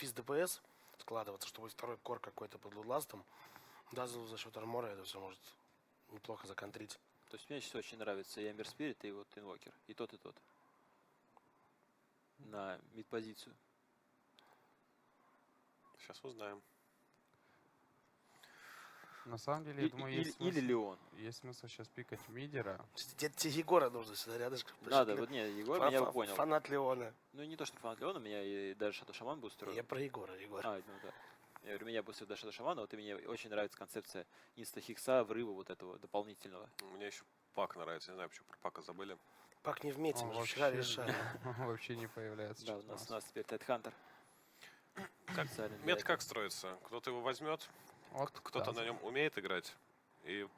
физ ДПС складываться, чтобы второй кор какой-то под лудластом. Дазл за счет армора это все может неплохо законтрить. То есть мне сейчас очень нравится и Эмбер Спирит, и вот Инвокер. И тот, и тот. На мид-позицию. Сейчас узнаем. На самом деле, я думаю, есть или смысл, Леон. есть смысл сейчас пикать мидера. Тебе Егора нужно сюда рядышком. Надо, вот нет, Егор меня понял. Фанат Леона. Ну не то, что фанат Леона, меня и даже Шато Шаман бустерил. Я про Егора. Ну да. Я говорю, меня бустерил даже Шато Шамана, вот и мне очень нравится концепция инста-хикса, врыва вот этого дополнительного. Мне еще Пак нравится, не знаю, почему про Пака забыли. Пак не в мете, мы же вообще, вчера решали. Вообще не появляется. Да, у нас теперь Тед Хантер. Мета как строится? Кто-то его возьмет, Вот, кто-то на нем умеет играть и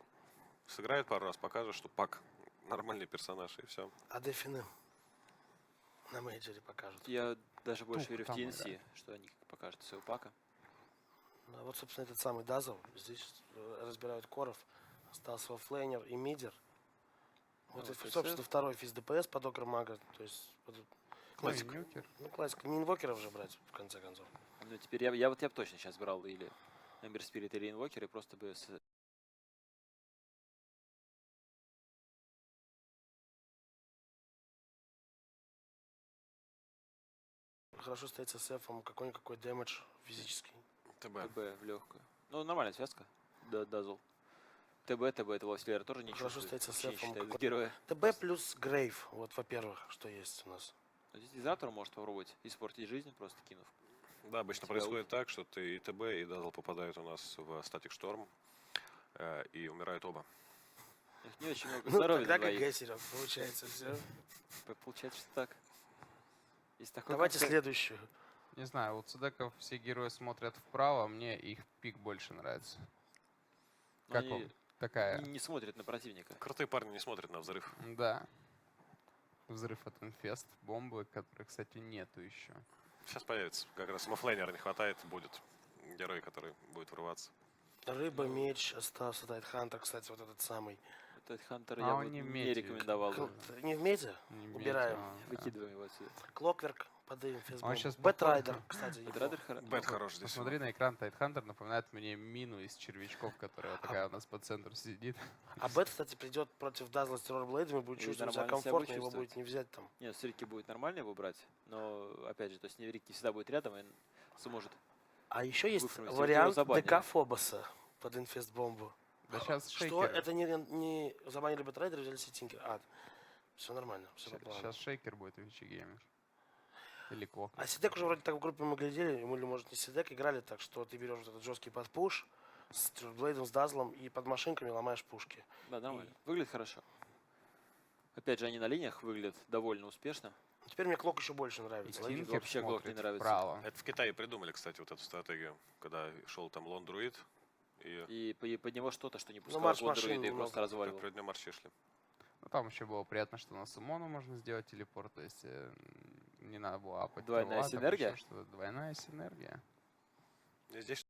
сыграет пару раз, покажет, что Пак нормальный персонаж, и все. А Дефины на мейджоре покажут. Я даже больше верю в там TNC, что они покажут своего Пака. Да, вот, собственно, этот самый Дазл. Здесь разбирают коров. Остался оффлейнер и мидер. Вот, Ну, и, собственно, второй физ ДПС под Окромага. То есть, Классика. Ну, классика. Не инвокеров же брать, в конце концов. Ну теперь я бы точно сейчас брал или Эмбер Спирит, или Инвокер, и просто бы Хорошо стоит с СФом, какой-никакой дэмэдж физический. ТБ. ТБ в легкую. Ну, нормальная связка. Дазл. ТБ, это Василера тоже не Хорошо чувствует. стоит с Вообще не СФом. считает героя. ТБ плюс Грейв. Вот, во-первых, что есть у нас. Здесь дизатор может попробовать испортить жизнь, просто кинув. Да, обычно происходит так, что ты и ТБ, и Дазл попадают у нас в статик шторм, и умирают оба. Их не очень много Ну, здоровья тогда на двоих. ГГ, Серег, получается все. Получается, что так. Есть такой Давайте концепт. следующую. Не знаю, у цедеков все герои смотрят вправо, мне их пик больше нравится. Но Как они вам такая? не смотрят на противника. Крутые парни не смотрят на взрыв. Да. Взрыв от инфест, бомбы, которых, кстати, нету еще. Сейчас появится. Как раз оффлейнера не хватает, будет герой, который будет врываться. Рыба, меч остался, Тайтхантер, кстати, вот этот самый. Этот Хантер А я он бы не в не мете. рекомендовал бы. Не в мете? Не в Убираем. мете, да. Выкидываем его отсюда. Клокверк, подымем физбомбу. щас Бэтрайдер, похож кстати. Бэтрайдер Бэт хорош здесь. Посмотри на экран, Тайтхантер напоминает мне мину из червячков, которая вот такая у нас по центру сидит. А Бэт, кстати, придет против Дазла с террорблейдами, будет И чувствовать себя нормально себя комфортно, будет его чувствовать. будет не взять там. Нет, с Рикки будет нормально его брать, но опять же, то есть Рик не всегда будет рядом и сможет. А еще есть Выформить, вариант его забанили. ДК Фобоса под инфест-бомбу. Да сейчас Что шейкер. это не забанили Бэтрайдера, взяли Ситинкер. А, все нормально, все по плану. Сейчас шейкер будет VGGame. Или Клок. А Сидек уже вроде так в группе мы глядели, или может не Сидек, играли так, что ты берешь вот этот жесткий подпуш с Блейдом, с Дазлом и под машинками ломаешь пушки. Да, нормально. Выглядит хорошо. Опять же, они на линиях выглядят довольно успешно. Теперь мне Клок еще больше нравится. И Логично. Тинкер вообще Клок не смотрит нравится. вправо. Это в Китае придумали, кстати, вот эту стратегию, когда шел там лон друид, и И под него что-то, что не пускало марш Гондору, машин и просто много. разваливал. перед ним марши шли. Ну, там еще было приятно, что на Сумону можно сделать телепорт, то есть не надо было апать. Двойная того, там синергия? еще что-то. Двойная синергия. И здесь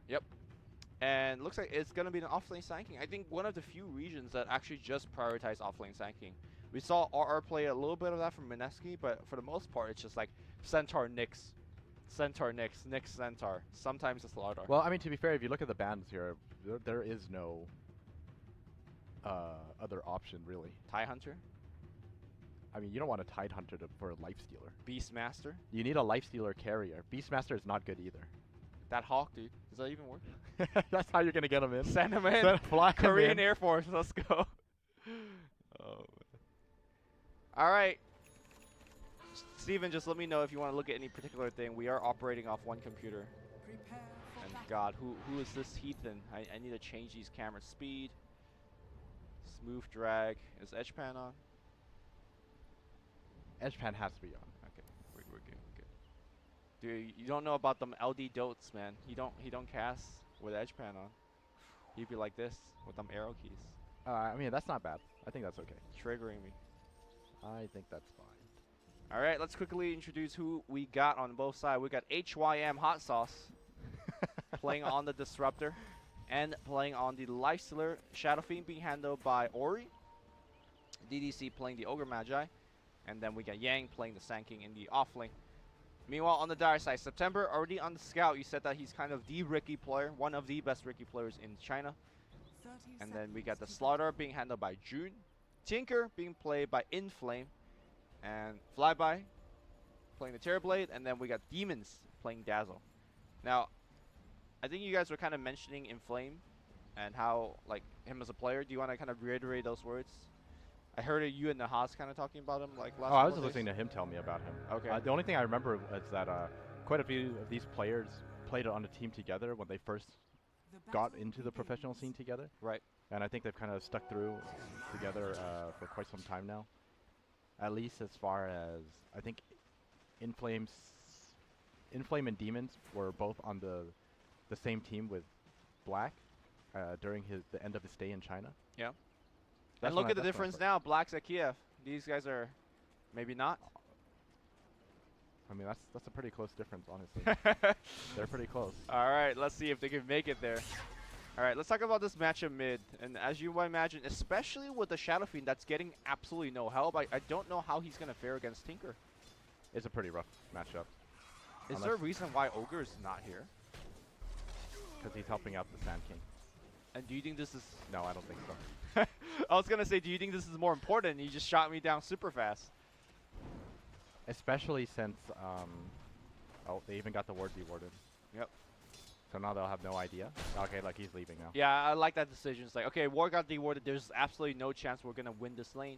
Yep. And looks like it's going to be an offlane sanking. I think one of the few regions that actually just prioritize offlane sanking. We saw RR play a little bit of that from Mineski, but for the most part, it's just like Centaur Nyx, Centaur Nyx, Nyx Centaur. Sometimes it's Slardar. Well, I mean, to be fair, if you look at the bans here, there is no other option, really. TIE Hunter, I mean, you don't want a Tide Hunter for a Lifestealer. Beastmaster. You need a Lifestealer carrier. Beastmaster is not good either. That Hawk, dude. Does that even work? That's how you're going to get him in. Send him in. Fly him Korean in. Air Force, let's go. Oh. All right. Steven, just let me know if you want to look at any particular thing. We are operating off one computer. And God, who is this Heathen? I need to change these camera speed. Smooth drag. Is edge pan on? Edge pan has to be on. Okay, we're good. We're good. Dude, you don't know about them LD dotes, man. He don't cast with edge pan on. He'd be like this with them arrow keys, I mean, that's not bad. I think that's okay. triggering me. I think that's fine. All right, let's quickly introduce who we got on both sides. We got HYM Hot Sauce. playing on the Disruptor and playing on the Lifestealer. Shadow Fiend being handled by Ori. DDC playing the Ogre Magi. And then we got Yang playing the Sand King in the off lane. Meanwhile, on the dire side, September already on the scout. You said that he's kind of the Ricky player, one of the best Ricky players in China. And then we got the Slaughter being handled by June. Tinker being played by Inflame. And Flyby playing the Terrorblade. And then we got Demons playing Dazzle. Now, I think you guys were kind of mentioning Inflame and how, like, him as a player. Do you want to kind of reiterate those words? I heard you and Nahas kind of talking about him like last. Oh, I was couple just days. listening to him tell me about him. Okay. The only thing I remember is that quite a few of these players played on a team together when they first got into the professional scene together. Right. And I think they've kind of stuck through together for quite some time now. At least as far as I think Inflame and Demons were both on the same team with Black during the end of his stay in China. Yeah. That's And look when at the that's when I difference first- now. Black's at Kiev. These guys are maybe not. I mean, that's a pretty close difference, honestly. They're pretty close. All right, let's see if they can make it there. All right, let's talk about this matchup mid. And as you might imagine, especially with the Shadow Fiend that's getting absolutely no help, I don't know how he's going to fare against Tinker. It's a pretty rough matchup. Is there a reason why Ogre's not here? Because he's helping out the Sand King. And do you think this is... No, I don't think so. I was going to say, do you think this is more important? You just shot me down super fast. Especially since, oh, they even got the ward dewarded. Yep. So now they'll have no idea. Okay, like he's leaving now. Yeah, I like that decision. It's like, okay, War got dewarded. There's absolutely no chance we're going to win this lane.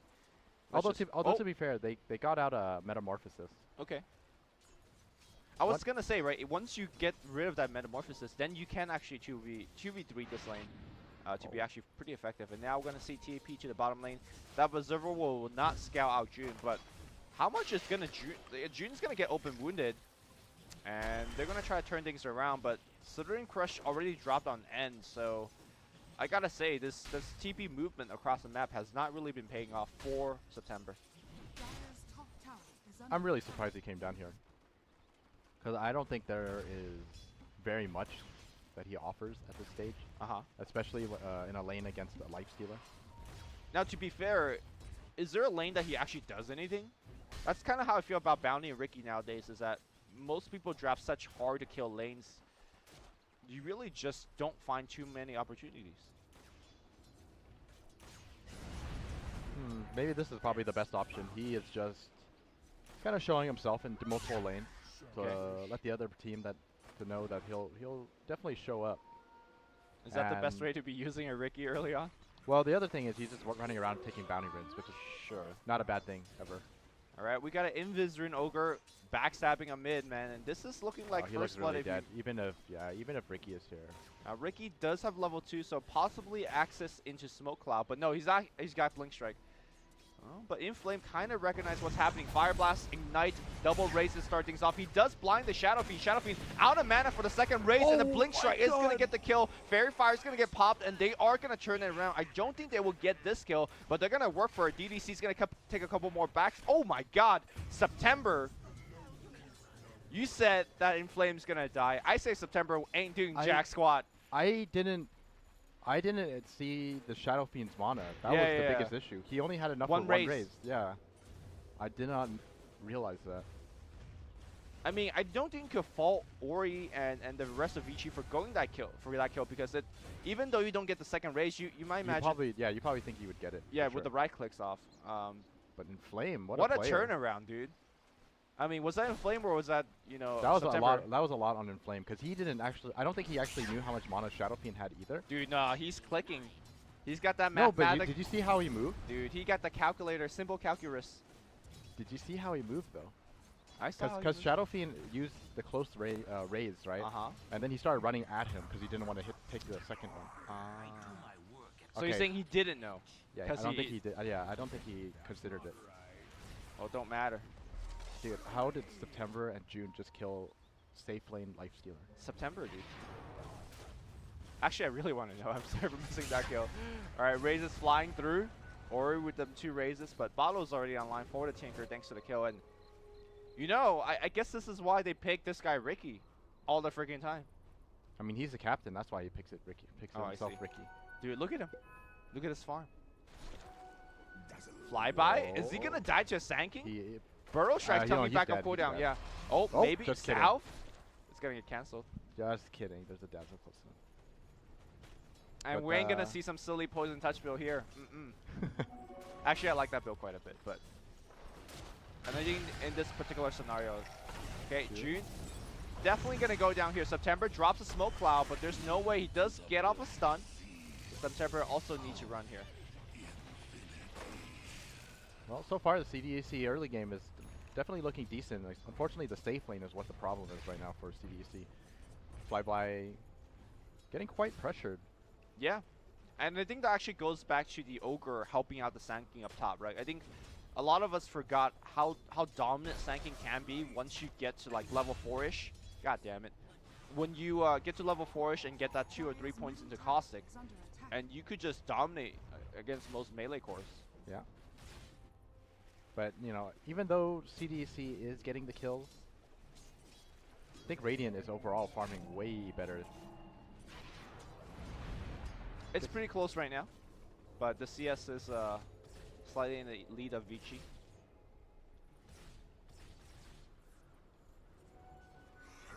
Let's Although just- to be fair, they got out a Metamorphosis. Okay. I was What? gonna say, right, once you get rid of that Metamorphosis, then you can actually 2v3 this lane to be actually pretty effective. And now we're gonna see TAP to the bottom lane. That Berserker will not scout out June, but how much is gonna June's gonna get open wounded, and they're gonna try to turn things around. But Slithering Crush already dropped on end, so I gotta say this TP movement across the map has not really been paying off for September. I'm really surprised he came down here. Because I don't think there is very much that he offers at this stage. Especially in a lane against a Lifestealer. Now, to be fair, is there a lane that he actually does anything? That's kind of how I feel about Bounty and Ricky nowadays, is that most people draft such hard-to-kill lanes. You really just don't find too many opportunities. Maybe this is probably the best option. He is just kind of showing himself in multiple lanes to let the other team to know that he'll definitely show up. Is that the best And- way to be using a Ricky early on? Well, the other thing is he's just running around taking bounty runes, which is not a bad thing ever. All right, we got an Invis-Rune Ogre backstabbing a mid, man, and this is looking like he looks first blood. really If dead. Even if Ricky is here. Now, Ricky does have level 2, so possibly access into Smoke Cloud, but no, he's not. He's got Blink Strike. Oh, but Inflame kind of recognized what's happening. Fire Blast, Ignite, double raise to start things off. He does blind the Shadow Fiend. Shadow Fiend out of mana for the second raise, and the Blink Strike is going to get the kill. Fairy Fire is going to get popped, and they are going to turn it around. I don't think they will get this kill, but they're going to work for it. DDC is going to take a couple more backs. Oh my god, September. You said that Inflame's going to die. I say September ain't doing jack squat. I didn't see the Shadow Fiend's mana. That Yeah, was the yeah. biggest issue. He only had enough One for one raise. raise. Yeah. I did not realize that. I mean, I don't think you could fault Ori and the rest of Vici for going that kill because even though you don't get the second raise, you might imagine. You probably think he would get it. Yeah, for with sure. the right clicks off. But Inflame, what What a a player. turnaround, dude. I mean, was that Inflame or was that, That was September? a lot. That was a lot on Inflame because he didn't actually. I don't think he actually knew how much mana Shadow Fiend had either. Dude, no, he's clicking. He's got that No, but mathematic. did you see how he moved? Dude, he got the calculator, simple calculus. Did you see how he moved though? I saw. how he Because moved. Shadow Fiend used the close raise, right? And then he started running at him because he didn't want to take the second one. So you're Okay. saying he didn't know? Yeah, I 'Cause don't think he did. Yeah, I don't think he considered it. Well, it don't matter. Dude, how did September and June just kill safe lane Lifestealer? September, dude. Actually, I really want to know. I'm sorry for missing that kill. All right, raises flying through. Ori with them 2 raises, but Bottle's already online for the Tinker thanks to the kill. And, I guess this is why they picked this guy Ricky all the freaking time. I mean, he's the captain. That's why he picks it. Ricky picks Oh, I himself. see. Ricky. Dude, look at him. Look at his farm. Flyby? Is he gonna die to a Sand King? He, Burrow Strike no, coming he's back on dead, cooldown. he's dead. Yeah. Oh, Oh, maybe just kidding. South. It's gonna get cancelled. just kidding. There's a dazzle close And But, we ain't gonna uh, see some silly poison touch build here. Actually, I like that build quite a bit, but and I think in this particular scenario, okay, June definitely gonna go down here. September drops a smoke cloud, but there's no way he does get off a stun. September also needs to run here. Well, so far the CDEC early game is definitely looking decent. Like, unfortunately, the safe lane is what the problem is right now for CDEC. Flyby getting quite pressured. Yeah, and I think that actually goes back to the Ogre helping out the Sand King up top, right? I think a lot of us forgot how dominant Sand King can be once you get to like level 4-ish. God damn it. When you get to level 4-ish and get that 2 or 3 points into Caustic, and you could just dominate against most melee cores. Yeah. But, you know, even though CDEC is getting the kills, I think Radiant is overall farming way better. It's pretty close right now, but the CS is slightly in the lead of Vici.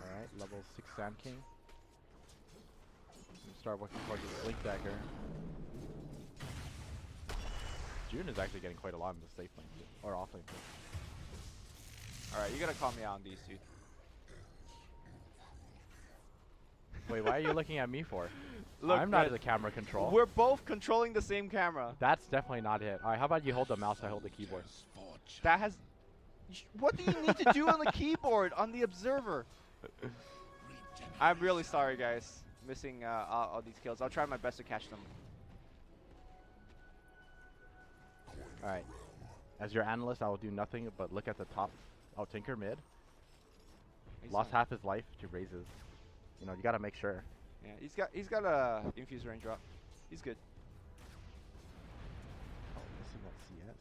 Alright, level 6 Sand King. Start working towards his Blink Dagger. June is actually getting quite a lot in the safe lane, too, or off lane. Too. Alright, you gotta call me out on these, dude. Wait, why are you looking at me for? Look, I'm not man, the camera control. we're both controlling the same camera. That's definitely not it. Alright, how about you hold the mouse, I hold the keyboard. That has... What do you need to do on the keyboard, on the observer? I'm really sorry, guys. Missing all these kills. I'll try my best to catch them. Alright. As your analyst, I will do nothing but look at the top. Oh, Tinker mid. He's Lost not- half his life to raise his. You know, you gotta make sure. Yeah, he's got a infuse raindrop. He's good. Oh, missing that CS.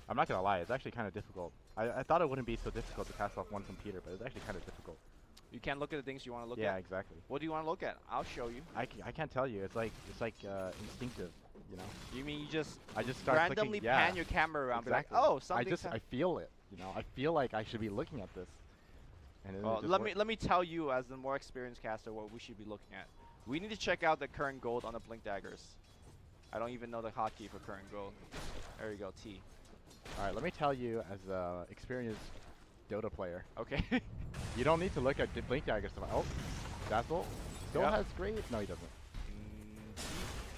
I'm not gonna lie, it's actually kind of difficult. I thought it wouldn't be so difficult to cast off one computer, but it's actually kind of difficult. You can't look at the things you want to look Yeah, at. exactly. What do you want to look at? I'll show you. I can't tell you. It's like instinctive, you know. You mean you just I just start randomly clicking, yeah, pan your camera around, exactly. be like, oh, something's I feel it, you know. I feel like I should be looking at this. And then it just let me tell you, as the more experienced caster, what we should be looking at. We need to check out the current gold on the blink daggers. I don't even know the hotkey for current gold. There you go, T. All right, let me tell you, as an experienced Dota player, Okay. you don't need to look at blink daggers. Oh, Dazzle still Yep. has great. No, he doesn't.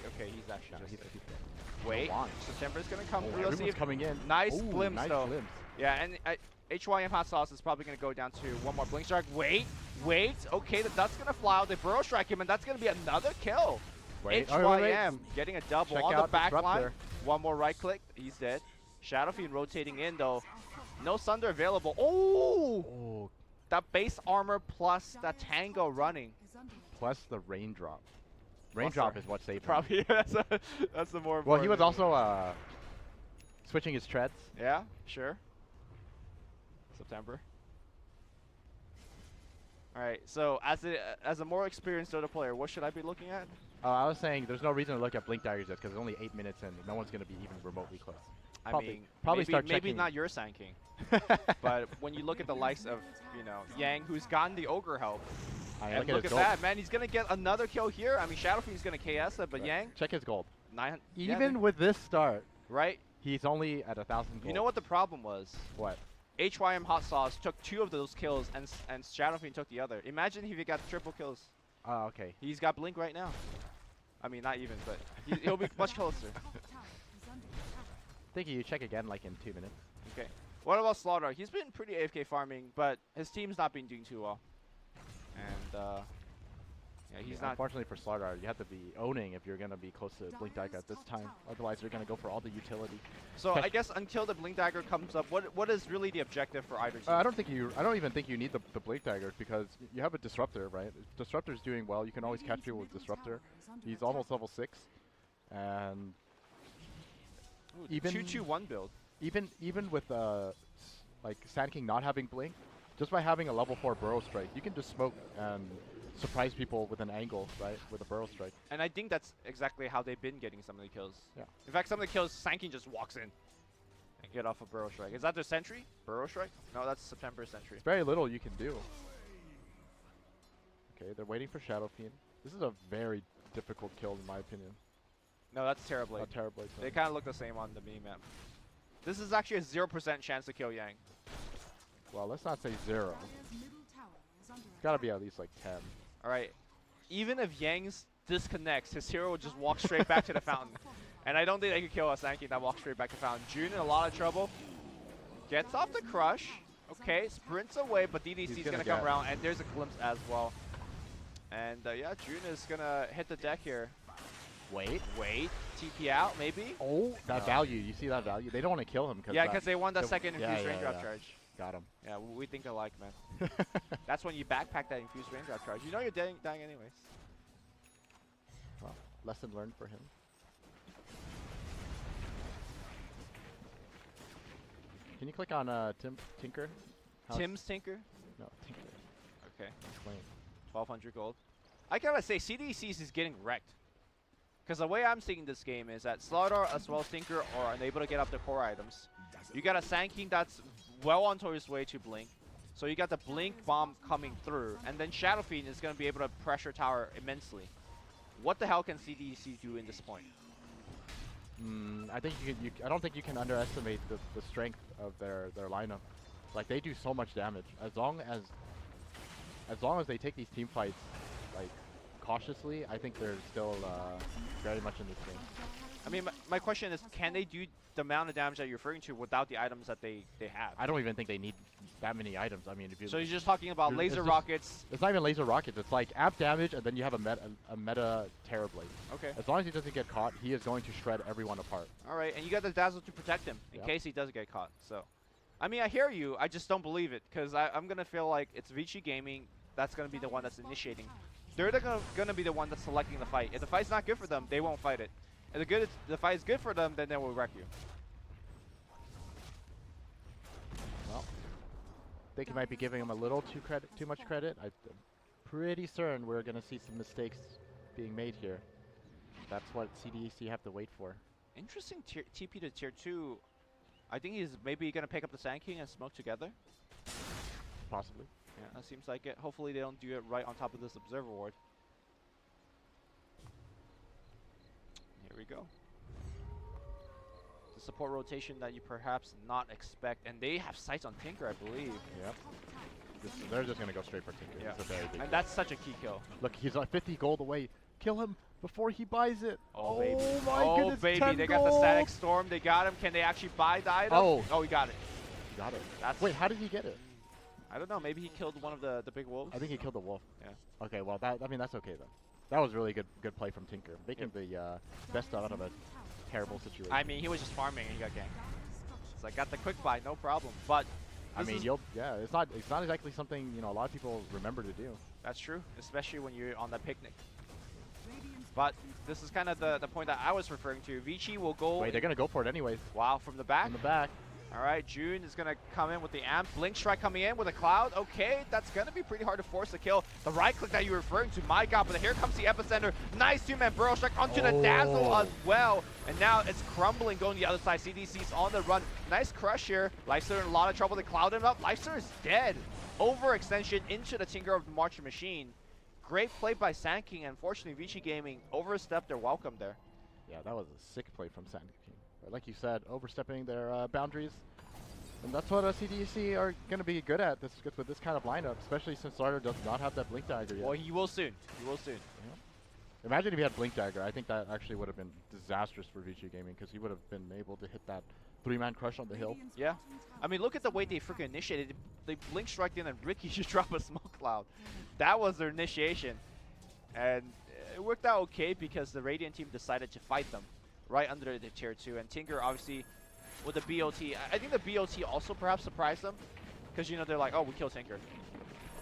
Okay, he's actually No, just he's there. Wait, launch. September's gonna come Oh, through. Let's see everyone's if coming in. nice Ooh, glimpse nice though. glimpse. Yeah, and HYM Hot Sauce is probably gonna go down to one more blink strike. Wait. Okay, that's gonna fly out. They burrow strike him, and that's gonna be another kill. Wait, HYM getting a double Check on the out back line. Disruptor. One more right click. He's dead. Shadow Fiend rotating in though. No Sunder available. Oh! Oh, That base armor plus that Tango running. plus the raindrop. Raindrop sorry. is what saved him. Probably that's the more important. Well, he was thing. also switching his treads. Yeah, sure. September. All right. So as a more experienced Dota player, what should I be looking at? I was saying there's no reason to look at blink daggers yet because it's only 8 minutes and no one's gonna be even remotely close. I Probably- mean, probably maybe, start maybe checking. not your Sand King, but when you look at the likes of Yang, who's gotten the Ogre help, and look look his at gold. that, man, he's gonna get another kill here. I mean, Shadow Fiend's gonna KS it, but Right. Yang, Check his gold. 900. Even with this start, right. he's only at 1,000 gold. You know what the problem was? What? HYM Hot Sauce took 2 of those kills, and Shadow Fiend took the other. Imagine if he got triple kills. Oh, okay. He's got Blink right now. I mean, not even, but he'll be much closer. I think you check again like in 2 minutes. Okay. What about Slaughter? He's been pretty AFK farming, but his team's not been doing too well. And yeah, he's not. Unfortunately for Slaughter, you have to be owning if you're gonna be close to Blink Dagger at this time. Otherwise, you're gonna go for all the utility. So I guess until the Blink Dagger comes up, what is really the objective for either team? I don't even think you need the Blink Dagger because you have a Disruptor, right? Disruptor's doing well. You can always catch people with Disruptor. He's almost level 6, and Ooh, even 2-2-1 build. even with like Sand King not having blink, just by having a level 4 burrow strike, you can just smoke and surprise people with an angle, right? With a burrow strike. And I think that's exactly how they've been getting some of the kills. Yeah. In fact, some of the kills, Sanking just walks in and get off a burrow strike. Is that their sentry? Burrow strike? No, that's September sentry. It's very little you can do. Okay, they're waiting for Shadow Fiend. This is a very difficult kill in my opinion. No, that's Terrorblade. Not terribly. They kind of look the same on the mini-map. This is actually a 0% chance to kill Yang. Well, let's not say 0. It's gotta be at least like 10. Alright, even if Yang's disconnects, his hero will just walk straight back to the fountain. And I don't think they can kill a Sanky that walks straight back to fountain. June in a lot of trouble. Gets off the crush. Okay, sprints away, but DDC's gonna come around, and there's a glimpse as well. And yeah, June is gonna hit the deck here. Wait. TP out, maybe? Oh, that value. You see that value? They don't want to kill him. Yeah, because they want that second yeah, infused yeah, raindrop yeah. charge. Got him. Yeah, we think alike, man. That's when you backpack that infused raindrop charge. You know you're dying anyways. Well, lesson learned for him. Can you click on Tinker? Tim's Tinker? No, Tinker. Okay, Explain. 1200 gold. I gotta say, CDEC is getting wrecked. Because the way I'm seeing this game is that Slaughter as well as Tinker are unable to get up the core items. You got a Sand King that's well onto his way to Blink. So you got the Blink bomb coming through. And then Shadow Fiend is going to be able to pressure tower immensely. What the hell can CDEC do in this point? I think I don't think you can underestimate the strength of their lineup. Like they do so much damage. As long as they take these team fights like cautiously, I think they're still very much in this game. I mean, my question is, can they do the amount of damage that you're referring to without the items that they have? I don't even think they need that many items. I mean, if you So you're just talking about laser rockets. It's not even laser rockets. It's like amp damage, and then you have a meta Terrorblade. Okay. As long as he doesn't get caught, he is going to shred everyone apart. All right, and you got the Dazzle to protect him in case he does get caught. So, I mean, I hear you. I just don't believe it because I'm gonna feel like it's Vici Gaming that's gonna be the one that's initiating. They're gonna be the one that's selecting the fight. If the fight's not good for them, they won't fight it. If the fight is good for them, then they will wreck you. Well, I think you might be giving him a little too much credit. I'm pretty certain we're gonna see some mistakes being made here. That's what CDEC have to wait for. Interesting TP to tier 2. I think he's maybe gonna pick up the Sand King and smoke together. Possibly. Yeah, that seems like it. Hopefully they don't do it right on top of this Observer Ward. Here we go. The support rotation that you perhaps not expect. And they have sights on Tinker, I believe. Yep. They're just going to go straight for Tinker. Yeah. It's a very big And that's such a key kill. Look, he's like 50 gold away. Kill him before he buys it. Oh, baby. My goodness, baby. 10 They gold. got the Static Storm. They got him. Can they actually buy the item? Oh, he got it. Got it. That's Wait, how did he get it? I don't know. Maybe he killed one of the big wolves. I think he killed the wolf. Yeah. Okay, well, I mean, that's okay, then. That was really good play from Tinker. Making the best out of a terrible situation. I mean, he was just farming and he got ganked. So I got the quick buy, no problem. But I mean, it's not exactly something, you know, a lot of people remember to do. that's true, especially when you're on that picnic. But this is kind of the point that I was referring to. Vici will go. Wait, they're gonna go for it anyways. Wow, from the back. In the back. All right, June is going to come in with the amp. Blink Strike coming in with a cloud. Okay, that's going to be pretty hard to force the kill. The right click that you were referring to, my God, but here comes the epicenter. Nice two-man burrow strike onto the Dazzle as well. And now it's crumbling going the other side. CDC's on the run. Nice crush here. Lifester in a lot of trouble. They cloud him up. Lifester is dead. Overextension into the Tinker of the Marching Machine. Great play by Sand King. Unfortunately, Vici Gaming overstepped their welcome there. Yeah, that was a sick play from Sand King. But like you said, overstepping their boundaries. And that's what CDEC are going to be good at with this kind of lineup, especially since Starter does not have that Blink Dagger yet. Well, he will soon. He will soon. Yeah. Imagine if he had Blink Dagger. I think that actually would have been disastrous for Vici Gaming because he would have been able to hit that 3-man crush on the hill. Yeah. I mean, look at the way they freaking initiated. They Blink Strike in and Ricky just drop a smoke cloud. That was their initiation. And it worked out okay because the Radiant team decided to fight them right under the tier 2. And Tinker, obviously, with the BOT, I think the BOT also perhaps surprised them. Because, you know, they're like, oh, we killed Tinker.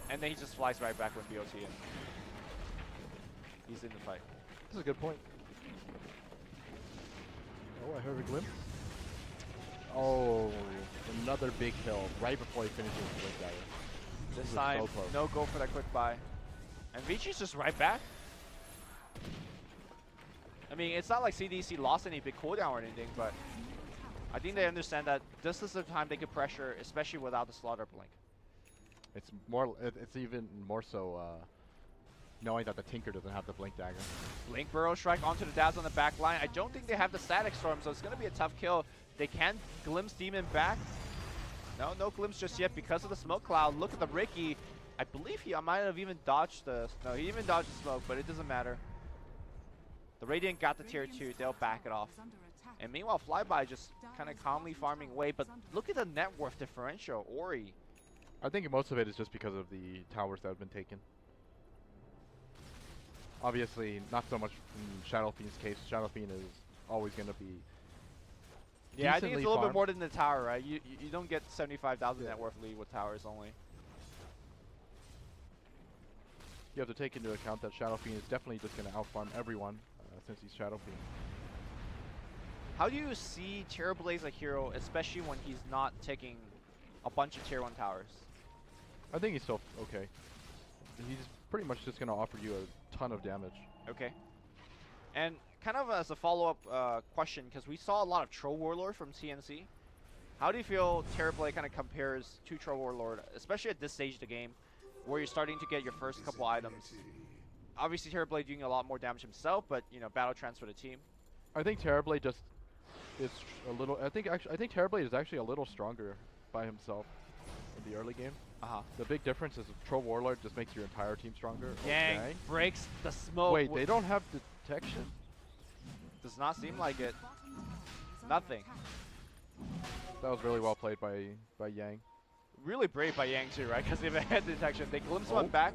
And then he just flies right back with BOT. And he's in the fight. This is a good point. Oh, I heard a glimpse. Oh, another big kill right before he finishes the Blink Dagger. This was time, so close. no go for that quick buy. And Vici's just right back. I mean, it's not like CDEC lost any big cooldown or anything, but I think they understand that this is the time they could pressure, especially without the Slaughter Blink. It's more. It's even more so knowing that the Tinker doesn't have the Blink Dagger. Blink Burrow Strike onto the Dazzle on the back line. I don't think they have the Static Storm, so it's going to be a tough kill. They can glimpse Demon back. No glimpse just yet because of the smoke cloud. Look at the Ricky. I believe he might have even dodged the... No, he even dodged the smoke, but it doesn't matter. The Radiant got the tier 2. They'll back it off. And meanwhile, Flyby just kind of calmly farming away. But look at the net worth differential. Ori. I think most of it is just because of the towers that have been taken. Obviously, not so much in Shadow Fiend's case. Shadow Fiend is always going to be Yeah, I think it's a decently little bit farmed. more than the tower, right? You don't get 75,000 Yeah. net worth lead with towers only. You have to take into account that Shadow Fiend is definitely just going to outfarm everyone since he's Shadow Fiend. How do you see Terrorblade as a hero, especially when he's not taking a bunch of tier 1 towers? I think he's still okay. He's pretty much just going to offer you a ton of damage. Okay. And kind of as a follow-up question, because we saw a lot of Troll Warlord from TNC. How do you feel Terrorblade kind of compares to Troll Warlord, especially at this stage of the game, where you're starting to get your first couple items? Obviously, Terrorblade doing a lot more damage himself, but you know, battle trance for the team. I think Terrorblade just is a little. I think Terrorblade is actually a little stronger by himself in the early game. The big difference is Troll Warlord just makes your entire team stronger. Yang Okay. breaks the smoke. Wait, they don't have detection? Does not seem like it. Nothing. That was really well played by Yang. Really brave by Yang too, right? Because they have a head detection. They glimpse one back.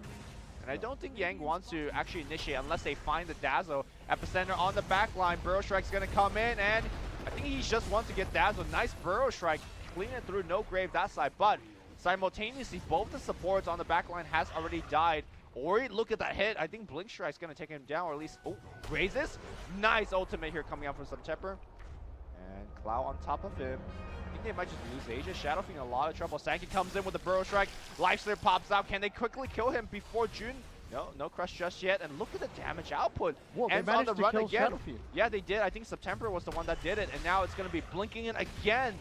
And I don't think Yang wants to actually initiate unless they find the Dazzle. Epicenter on the back line. Burrow Strike's going to come in, and I think he just wants to get Dazzle. Nice Burrow Strike. Cleaning it through. No grave that side. But simultaneously, both the supports on the back line has already died. Ori, look at that hit. I think Blink Strike's going to take him down, or at least, raises. Nice ultimate here coming out from September. And Cloud on top of him. I think they might just lose Asia. Shadow Fiend in a lot of trouble. Sankey comes in with the Burrow Strike. Lifesteal pops out. Can they quickly kill him before June? No crush just yet. And look at the damage output. Whoa, they Ends on managed the to run kill again. Shadow Fiend. Yeah, they did. I think September was the one that did it. And now it's going to be blinking in again.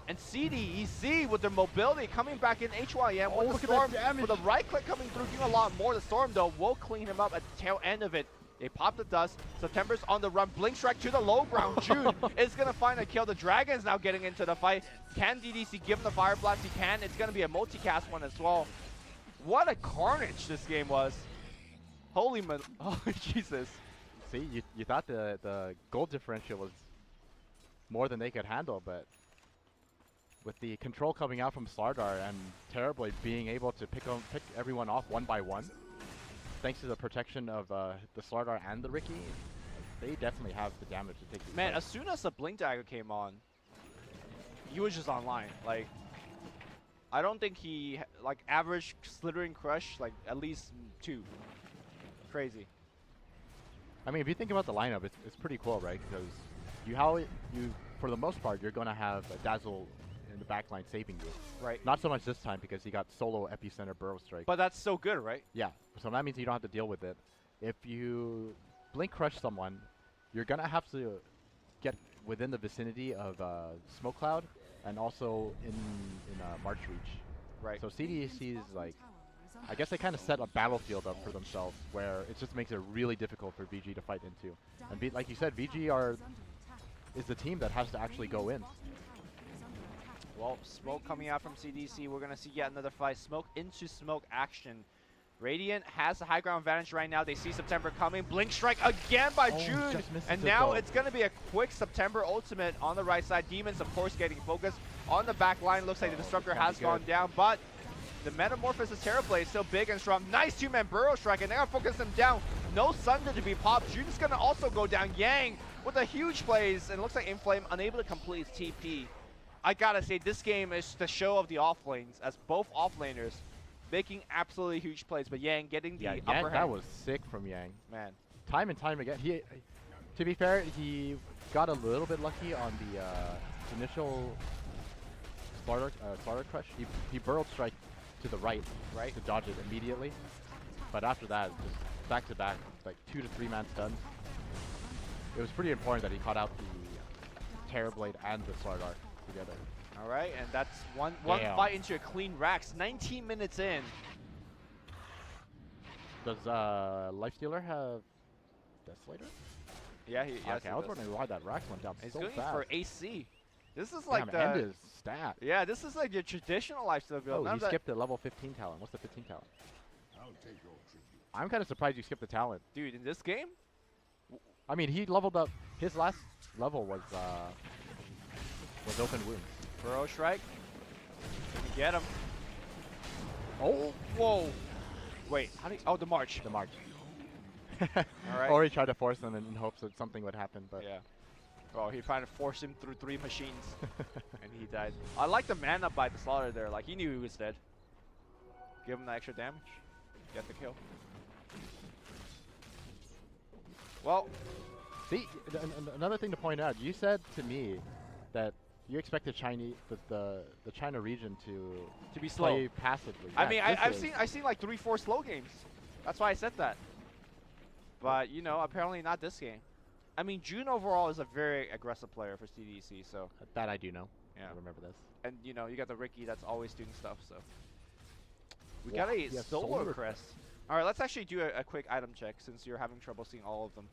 And CDEC with their mobility coming back in HYM with the look at Storm. that damage. With the right click coming through, doing a lot more. The Storm, though, will clean him up at the tail end of it. They pop the dust. September's on the run. Blink Strike to the low ground. June is going to find a kill. The Dragon's now getting into the fight. Can DDC give him the Fire Blast? He can. It's going to be a multicast one as well. What a carnage this game was. Holy oh, Jesus. See, you thought the gold differential was more than they could handle, but with the control coming out from Slardar and Terrorblade being able to pick everyone off one by one, thanks to the protection of the Slardar and the Ricky, they definitely have the damage to take these Man, fights. as soon as the Blink Dagger came on, he was just online. Like, I don't think he, like, average Slithering Crush, like, at least 2. Crazy. I mean, if you think about the lineup, it's pretty cool, right? Because for the most part, you're going to have a Dazzle in the backline saving you. Right. Not so much this time because he got solo Epicenter Burrow Strike. But that's so good, right? Yeah, so that means you don't have to deal with it. If you Blink Crush someone, you're going to have to get within the vicinity of Smoke Cloud and also in March Reach. Right. So CDEC is like, I guess they kind of set a battlefield up for themselves where it just makes it really difficult for VG to fight into. And like you said, VG is the team that has to actually go in. Well, smoke coming out from CDC. We're going to see yet another fight. Smoke into smoke action. Radiant has the high ground advantage right now. They see September coming. Blink Strike again by June. Just misses And it now though. it's going to be a quick September ultimate on the right side. Demons, of course, getting focused on the back line. Looks like the Disruptor Can't be has gone good. down, but the Metamorphosis Terrorblade is still big and strong. Nice 2-man Burrow Strike, and they're going to focus him down. No Sunder to be popped. June's going to also go down. Yang with a huge plays, and it looks like Inflame unable to complete his TP. I gotta say, this game is the show of the offlanes, as both offlaners making absolutely huge plays, but Yang getting the upper hand. That was sick from Yang. Man. Time and time again. To be fair, he got a little bit lucky on the initial Slaughter Crush, he burrowed strike to the right to dodge it immediately. But after that, just back to back, like 2 to 3 man stuns. It was pretty important that he caught out the Terrorblade and the Slaughter together. All right, and that's one Damn. fight into a clean racks. 19 minutes in. Does Lifestealer have Desolator? Yeah, he. Yes, Okay, he I was does. wondering why that Rax went down He's so going fast. for AC. This is like Damn, and the. his stat. Yeah, this is like your traditional lifesteal build. Oh, None he of that- skipped the level 15 talent. What's the 15 talent? I'm kind of surprised you skipped the talent. Dude, in this game, I mean, he leveled up. His last level was open wounds. Burrow Strike. Gonna get him. Oh, Whoa. Wait, how do you, oh, the march. the march. All right. Or he tried to force him in hopes that something would happen, but Yeah. Oh, he tried to force him through 3 machines, and he died. I like the mana by the Slaughter there. Like, he knew he was dead. Give him the extra damage. Get the kill. Well, see, another thing to point out. You said to me that you expect the Chinese, the China region to be slow. play passively. I Yeah, mean, this I've seen like 3-4 slow games. That's why I said that. But you know, apparently not this game. I mean, June overall is a very aggressive player for CDEC. So that I do know. yeah, I remember this. and you know, you got the Ricky that's always doing stuff. So we Wow, got a he has solo Solar crest. All right, let's actually do a quick item check since you're having trouble seeing all of them.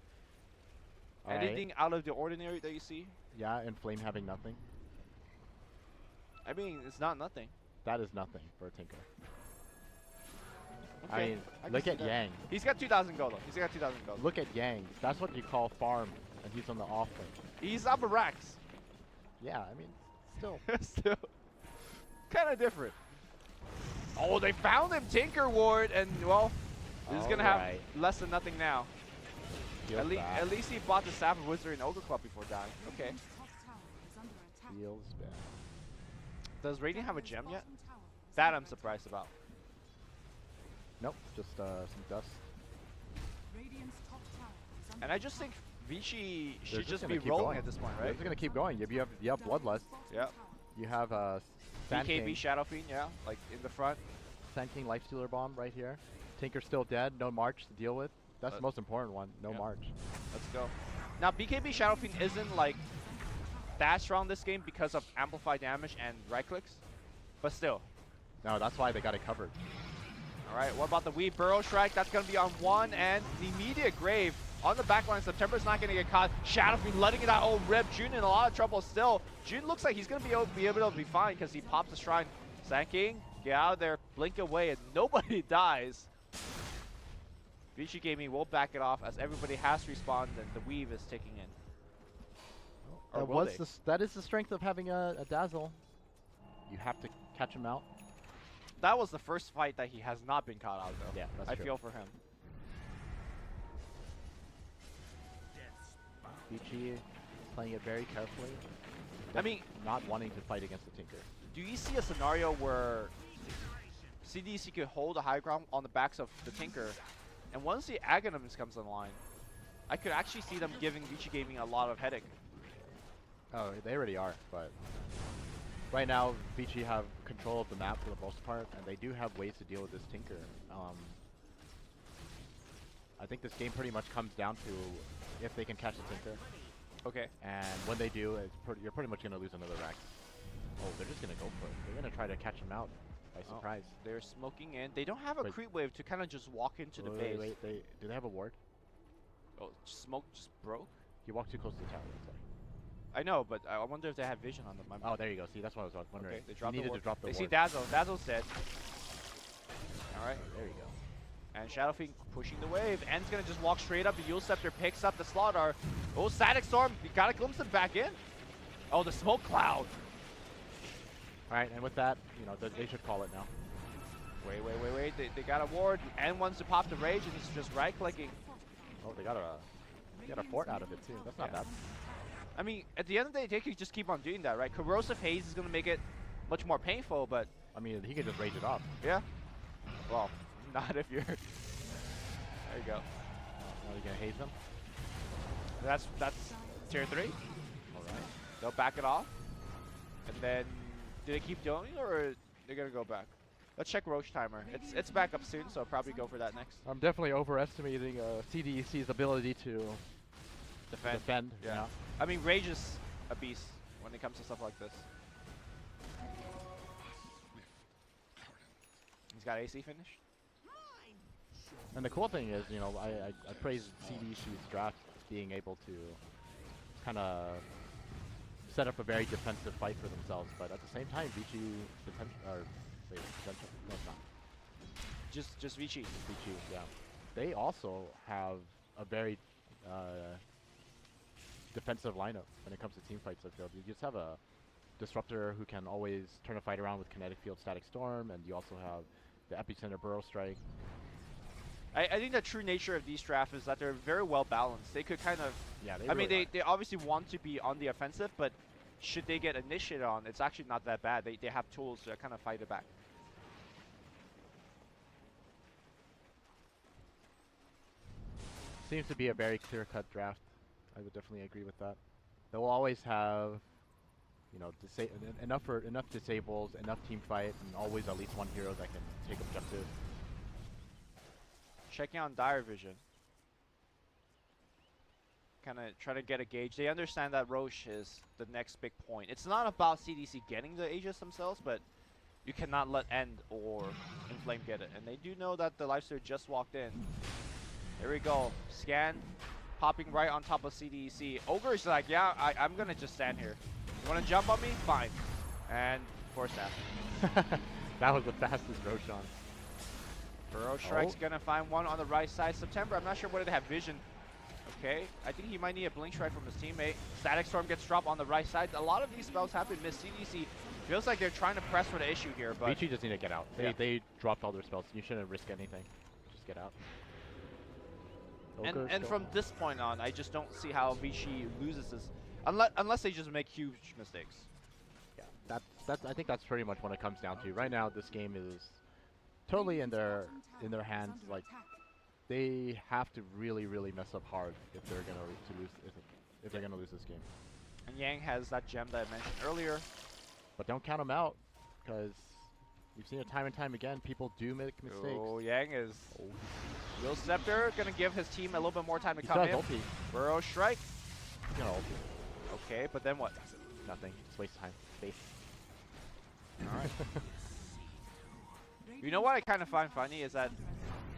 Alright. Anything out of the ordinary that you see? Yeah, and Flame having nothing. I mean, it's not nothing. That is nothing for a Tinker. Okay, I mean, can look see at that. Yang. He's got 2,000 gold. He's got 2,000 gold. Look at Yang. That's what you call farm, and he's on the off lane. He's up a racks. Yeah, I mean, still. Still, kind of different. Oh, they found him, Tinker Ward, and well, this is gonna have Alright. less than nothing now. Feels bad. At least he bought the Staff of Wizard and Ogre Club before dying. Okay. Feels bad. Does Radiant have a gem yet? That I'm surprised about. Nope, just some dust. And I just think Vici They're should just gonna be keep rolling going. at this point, They're right? just gonna keep going. You have Bloodlust. Yep. You have Sand BKB King, Shadow Fiend, yeah, like in the front. Sand King Lifestealer Bomb right here. Tinker's still dead. No March to deal with. That's the most important one. No yeah. March. Let's go. Now BKB Shadow Fiend isn't like that strong this game because of amplified damage and right clicks, but still. No, that's why they got it covered. All right, what about the Weave Burrow Strike? That's going to be on 1, and the immediate grave on the back line. September's not going to get caught. Shadow Fiend letting it out. Oh, Rip. June in a lot of trouble still. June looks like he's going to be able to be fine because he pops the Shrine. Sand King, get out of there, blink away, and nobody dies. VGGame will back it off as everybody has respawned and the Weave is ticking in. Or will they? That is the strength of having a Dazzle. You have to catch him out. That was the first fight that he has not been caught out, though. Yeah, that's I true. feel for him. Vici playing it very carefully. I mean, not wanting to fight against the Tinker. do you see a scenario where CDEC could hold a high ground on the backs of the Tinker, and once the Aghanims comes online, I could actually see them giving Vici Gaming a lot of headache. Oh, they already are, but right now Vici have control of the map for the most part, and they do have ways to deal with this Tinker. I think this game pretty much comes down to if they can catch the Tinker, Okay. and when they do, you're pretty much going to lose another rack. Oh, they're just going to go for it. They're going to try to catch him out by surprise. They're smoking in. They don't have a Wait. creep wave to kind of just walk into the base. Wait, do they have a ward? Oh, smoke just broke? You walked too close to the tower. That's why. I know, but I wonder if they have vision on them. Oh, there you go. See, that's what I was wondering. Okay, they You dropped the needed ward. to drop the They ward. see Dazzle. Dazzle's dead. All right. There you go. And Shadow Fiend pushing the wave. End's going to just walk straight up. The Yule Scepter picks up the Slaughter. Oh, Static Storm. You got to glimpse him back in. Oh, the smoke cloud. All right, and with that, you know, they should call it now. Wait. They got a ward. End wants to pop the Rage, and he's just right-clicking. Oh, they got a fort out of it too. That's not Yeah. bad. I mean, at the end of the day, they could just keep on doing that, right? Corrosive Haze is going to make it much more painful, but I mean, he could just rage it off. yeah. Well, not if you're... There you go. Now you're gonna haze them. That's tier 3. All right. They'll back it off. And then Do they keep doing it, or they're gonna go back? Let's check Roche timer. It's back up soon, so I'll probably go for that next. I'm definitely overestimating CDEC's ability to defend. Yeah. I mean, Rage is a beast when it comes to stuff like this. He's got AC finished. And the cool thing is, you know, I praise CDEC's draft being able to kind of set up a very defensive fight for themselves, but at the same time, Vici no, it's not. Just Vici. Vici, yeah. They also have a very defensive lineup when it comes to team fights. I feel you just have a disruptor who can always turn a fight around with kinetic field, static storm, and you also have the epicenter burrow strike. I think the true nature of these drafts is that they're very well balanced. They could kind of, Yeah, I mean, they obviously want to be on the offensive, but should they get initiated on, it's actually not that bad. They have tools to kind of fight it back. Seems to be a very clear-cut draft. I would definitely agree with that. They will always have, you know, enough disables, enough team fight, and always at least one hero that can take objective. Checking on Dire Vision. Kind of try to get a gauge. They understand that Roche is the next big point. It's not about CDC getting the Aegis themselves, but you cannot let End or Inflame get it. And they do know that the Lifestealer just walked in. There we go. Scan, popping right on top of CDEC. Ogre is like, yeah, I'm going to just stand here. You want to jump on me? Fine. And force that. That was the fastest Roshan. Burrow Strike's gonna find one on the right side. September, I'm not sure whether they have vision. Okay, I think he might need a Blink Strike from his teammate. Static Storm gets dropped on the right side. A lot of these spells have been missed. CDC feels like they're trying to press for the issue here, but Vici just need to get out. They dropped all their spells. You shouldn't risk anything. Just get out. and from this point on, I just don't see how Vici loses this, unless they just make huge mistakes. Yeah, that's I think that's pretty much what it comes down to. Right now, this game is totally in their hands. Like, they have to really mess up hard if they're gonna lose this game. And Yang has that gem that I mentioned earlier. But don't count them out, because we've seen it time and time again. People do make mistakes. Oh, Yang is Will Scepter gonna give his team a little bit more time to He come still in. has ulti. Burrow Strike. He's gonna ulti. Okay, but then what? Nothing. It's waste time. Space. All right. You know what I kind of find funny is that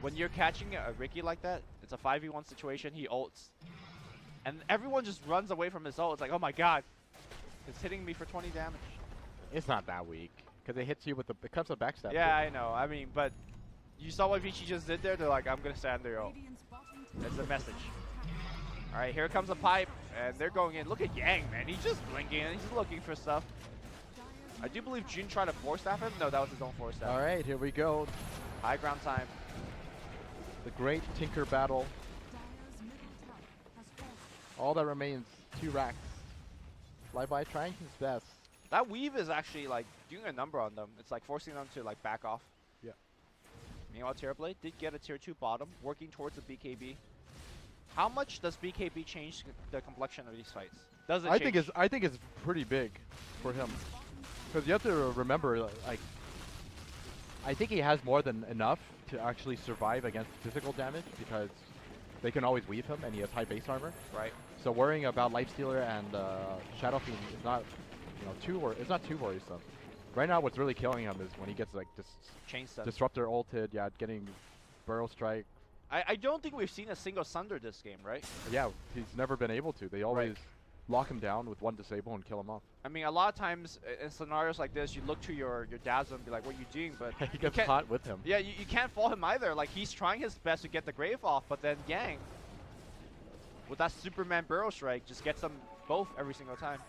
when you're catching a Ricky like that, it's a 5v1 situation, he ults. And everyone just runs away from his ult. It's like, oh my god, it's hitting me for 20 damage. It's not that weak, because it hits you with it comes with backstab. Yeah, I know. I mean, but you saw what Vici just did there? They're like, I'm going to stand there ult. That's the message. All right, here comes a pipe, and they're going in. Look at Yang, man. He's just blinking, and he's looking for stuff. I do believe Jun tried to force staff him. No, that was his own force staff. All right, here we go. High ground time. The great Tinker battle. All that remains, 2 racks. Flyby trying his best. That weave is actually like doing a number on them. It's like forcing them to like back off. Yeah. Meanwhile, Terrorblade did get a tier 2 bottom, working towards the BKB. How much does BKB change the complexion of these fights? Does it change? I think it's pretty big for him. Because you have to remember, like, I think he has more than enough to actually survive against physical damage, because they can always weave him and he has high base armor. Right. So worrying about Lifestealer and Shadow Fiend is not, it's not too worrisome. Right now, what's really killing him is when he gets like Chain stun. Disruptor ulted, yeah, getting Burrow Strike. I don't think we've seen a single Sunder this game, right? Yeah, he's never been able to. They always lock him down with one disable and kill him off. I mean, a lot of times in scenarios like this, you look to your Dazzle and be like, what are you doing? But He gets caught with him. yeah, you can't fault him either. Like, he's trying his best to get the Grave off, but then Yang, with that Superman Burrow Strike, just gets them both every single time.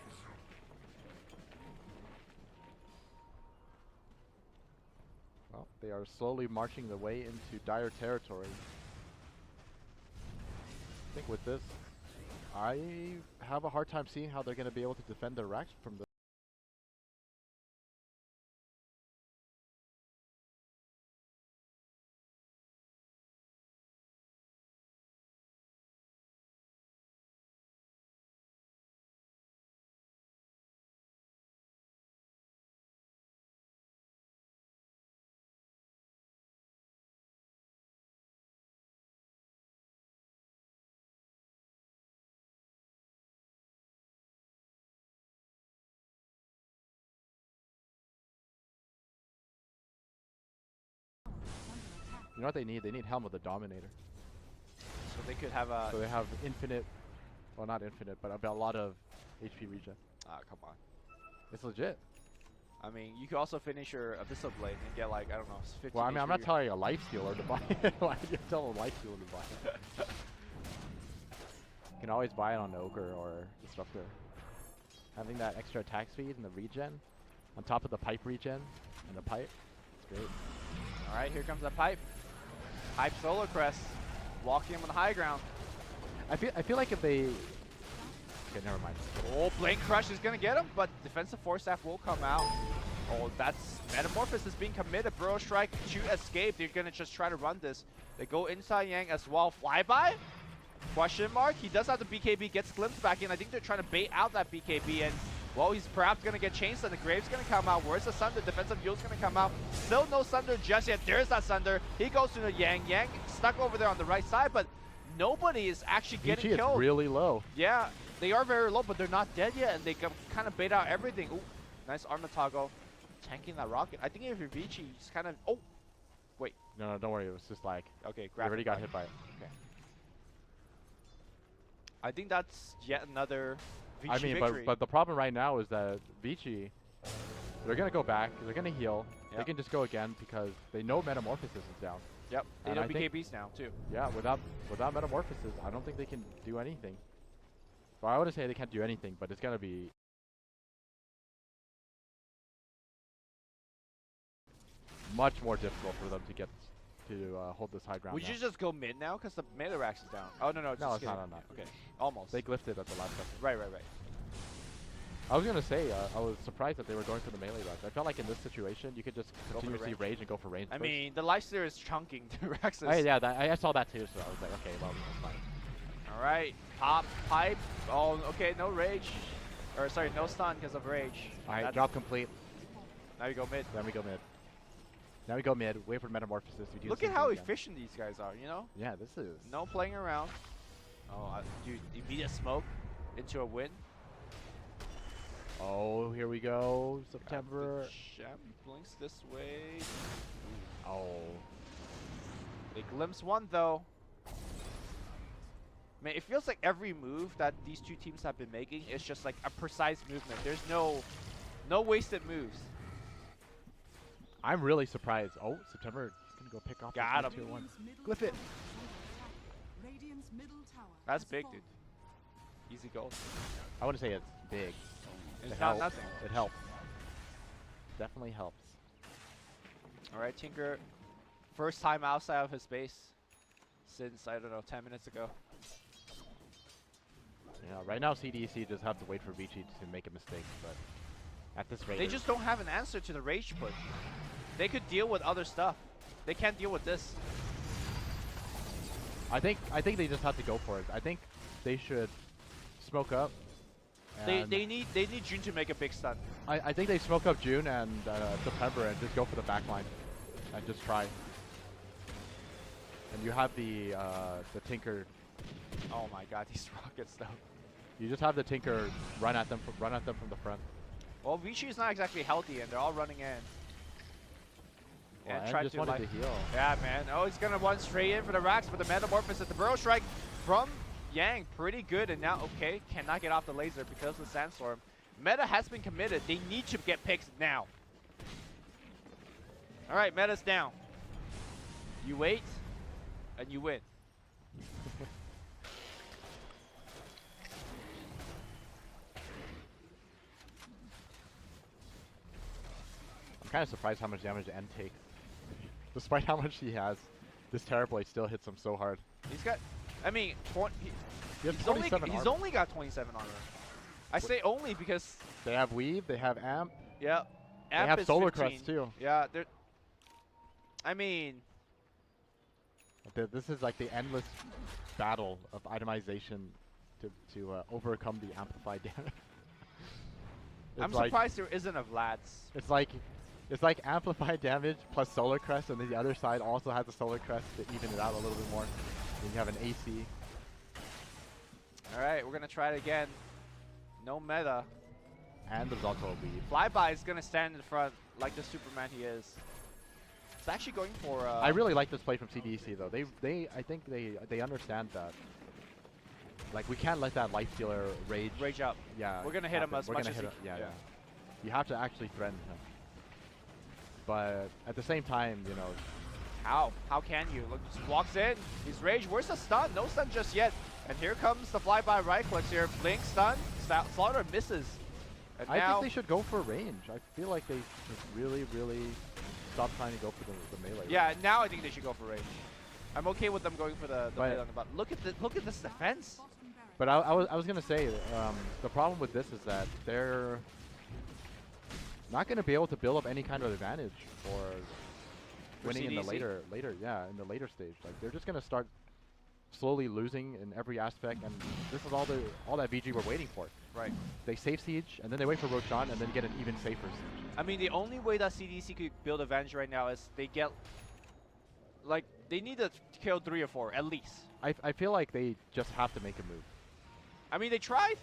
Well, they are slowly marching their way into dire territory. I think with this, I have a hard time seeing how they're going to be able to defend their racks from the You know what they need? They need Helm of the Dominator. So they could have a. So they have infinite, well not infinite, but a lot of HP regen. Ah, come on. It's legit. I mean, you could also finish your Abyssal Blade and get like, I don't know, 15 Well, I mean, I'm not HP. telling a life stealer to buy it. Why do you tell a life stealer to buy it? You can always buy it on Ogre or Disruptor. Having that extra attack speed and the regen, on top of the pipe regen and the pipe, it's great. All right, here comes the pipe. Pipe Solar Crest, walking him on the high ground. I feel like if they, okay, never mind. Oh, Blink Crush is gonna get him, but defensive force staff will come out. Oh, that's Metamorphosis being committed. Burrow Strike, shoot, escape. They're gonna just try to run this. They go inside Yang as well. Flyby? Question mark. He does have the BKB, gets glimpsed back in. I think they're trying to bait out that BKB, and well, he's perhaps gonna get changed, and the Grave's gonna come out. Where's the Sunder? Defensive Fuel's gonna come out. Still no Sunder just yet. There's that Sunder. He goes to the Yang. Yang stuck over there on the right side, but nobody is actually getting Vici killed. is really low. Yeah, they are very low, but they're not dead yet, and they can kind of bait out everything. Ooh, nice Armatago. Tanking that rocket. I think if you're Vici, you just kind of... Oh! Wait. No, don't worry. It was just like, Okay, he grab already got hit by it. Okay. I think that's yet another Vici I mean, victory. but the problem right now is that Vici, they're going to go back. They're going to heal. They Yep. can just go again because they know Metamorphosis is down. Yep, they and know I think- BKBs now, too. Yeah, without Metamorphosis, I don't think they can do anything. Well, I wouldn't say they can't do anything, but it's going to be much more difficult for them to get to hold this high ground. We now. should just go mid now, because the meta Rax is down. Oh, no, No, just it's not kidding. on that. Okay, almost. They glyphed it at the last second. Right. I was gonna say, I was surprised that they were going for the melee rush. I felt like in this situation, you could just Go for the continuously range. rage and go for range. I first. mean, the Lifesteal is chunking the Raxes. Oh, yeah, I saw that too. So I was like, okay, well, that's fine. All right, pop, pipe. Oh, okay, no rage. Or, sorry, no stun because of rage. All right, That's- drop complete. Now you go mid. Then we go mid. Now we go mid. Wait for Metamorphosis. We do the Look same at how thing again. efficient these guys are, you know? Yeah, this is. No playing around. Oh, dude, immediate smoke into a win. Oh, here we go. September. Champ blinks this way. Oh. They glimpse one though. Man, it feels like every move that these two teams have been making is just like a precise movement. There's no wasted moves. I'm really surprised. Oh, September. He's gonna go pick off. Got this him. tier 1. Glyph it. That's big, dude. Easy goal. I wouldn't say it's big. It's It not helps. nothing. It helps. Definitely helps. All right, Tinker. First time outside of his base since, I don't know, 10 minutes ago. Yeah, right now CDEC just have to wait for Vici to make a mistake, but at this rate, They just don't have an answer to the rage push. They could deal with other stuff. They can't deal with this. I think they just have to go for it. I think they should smoke up. They and need June to make a big stun. I think they smoke up June and September and just go for the back line and just try. And you have the Tinker. Oh my god, these rockets though. You just have the Tinker run at them from the front. Well, Vici is not exactly healthy, and they're all running in. Well, And and try just to wanted like, to heal. yeah, man. Oh, he's gonna run straight in for the Rax, but the Metamorphosis, the Burrow Strike from Yang, pretty good. And now, okay, cannot get off the laser because of the Sandstorm. Meta has been committed. They need to get picks now. All right, Meta's down. You wait, and you win. I'm kind of surprised how much damage N takes. Despite how much he has, this Terrorblade still hits him so hard. He's got, I mean, He has he's 27 he's armor. only got 27 armor. I say only because, They have Weave, they have Amp, yeah, they Amp have is Solar 15. Crest too. Yeah, they're. I mean, This is like the endless battle of itemization to overcome the amplified damage. I'm like, surprised there isn't a Vlad's. It's like amplified damage plus Solar Crest, and then the other side also has a Solar Crest to even it out a little bit more. Then you have an AC. All right, we're gonna try it again. No meta. And there's also a Weave. Flyby is gonna stand in front like the Superman he is. It's actually going for. I really like this play from CDEC though. I think they understand that. Like we can't let that life stealer rage up. Yeah. We're gonna hit him as We're much gonna as hit he him. can. Yeah. You have to actually threaten him. But at the same time, you know. How can you? Look, just walks in. He's rage. Where's the stun? No stun just yet. And here comes the flyby right clicks here. Blink stun. Slaughter misses. And I now think they should go for range. I feel like they should really stop trying to go for the melee. yeah, range. now I think they should go for range. I'm okay with them going for the melee on the button. Look at this defense. But I was gonna say the problem with this is that they're not gonna be able to build up any kind of advantage for winning in the CDEC? in the later stage. Like they're just gonna start slowly losing in every aspect, and this is all that VG were waiting for. Right. They save siege, and then they wait for Roshan, and then get an even safer siege. I mean, the only way that CDC could build advantage right now is they get, like, they need to kill 3 or 4 at least. I feel like they just have to make a move. I mean, they tried.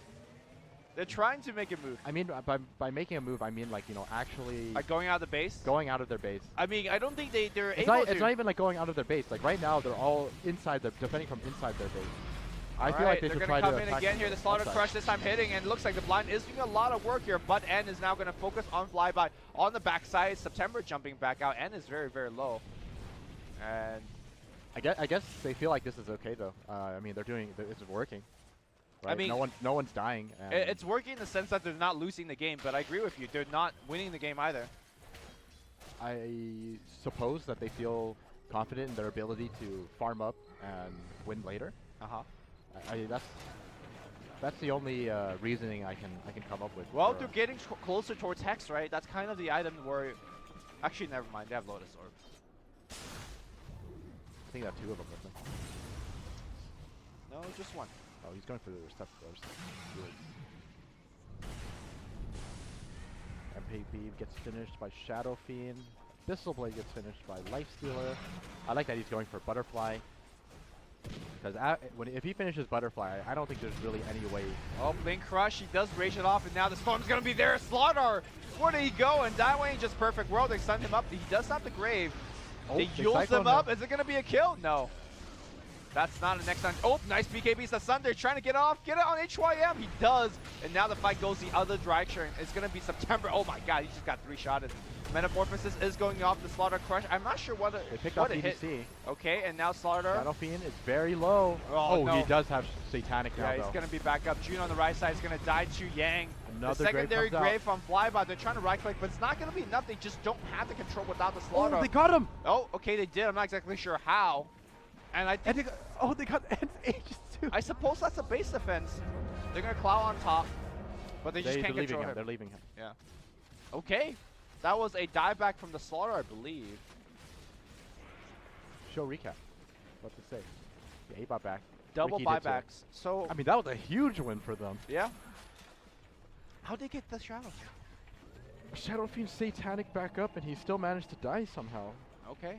They're trying to make a move. I mean, by making a move, I mean like, you know, actually Like going out of the base. going out of their base. I mean, I don't think they're It's able not, to. it's not even like going out of their base. Like right now, they're all inside defending from inside their base. I feel like they should they're try gonna to come in attack again here. The Slaughter outside. Crush this time hitting, and it looks like the blind is doing a lot of work here. But N is now going to focus on flyby on the backside. September jumping back out. N is very, very low. And I guess they feel like this is okay though. I mean, this is working. Right? I mean, no one's dying. And it's working in the sense that they're not losing the game. But I agree with you. They're not winning the game either. I suppose that they feel confident in their ability to farm up and win later. That's the only reasoning I can come up with. Well, for- they're getting closer towards Hex, right? That's kind of the item where... Actually, never mind. They have Lotus Orb. I think they have 2 of them. Isn't it? No, just 1. Oh, he's going for the stuff first. MPP gets finished by Shadow Fiend. Thistle Blade gets finished by Lifestealer. I like that he's going for Butterfly. Because if he finishes Butterfly, I don't think there's really any way. Oh, Blink Crush, he does rage it off, and now the Storm's going to be there. Slaughter, where did he go? And that way, just perfect world. They stun him up. He does have the Grave. They Yules cyclone him up. Is it going to be a kill? No. That's not a next time. Oh, nice BKBs to Sunder. Trying to get off. Get it on HYM. He does. And now the fight goes the other direction. It's going to be September. Oh my god, he just got 3-shotted. Metamorphosis is going off the Slaughter Crush. I'm not sure what They picked what up it hit. EDC. Okay, and now Slaughter. Shadow Fiend is very low. Oh, no. He does have Satanic now, Yeah, he's though. going to be back up. June on the right side is going to die to Yang. Another the secondary Grave Grave from Flyby. They're trying to right click, but it's not going to be enough. They just don't have the control without the Slaughter. Oh, they got him! Oh, okay, they did. I'm not exactly sure how. And I think, They got Aegis too. I suppose that's a base defense. They're going to Cloud on top, but they just can't They're leaving control him. him. They're leaving him. Yeah. Okay. That was a dieback from the Slaughter, I believe. Show recap. What to say? Yeah, he bought back. Double Ricky did too. buybacks. So, I mean, that was a huge win for them. yeah. How'd they get the Shadow? Shadow Fiend Satanic back up, and he still managed to die somehow. Okay.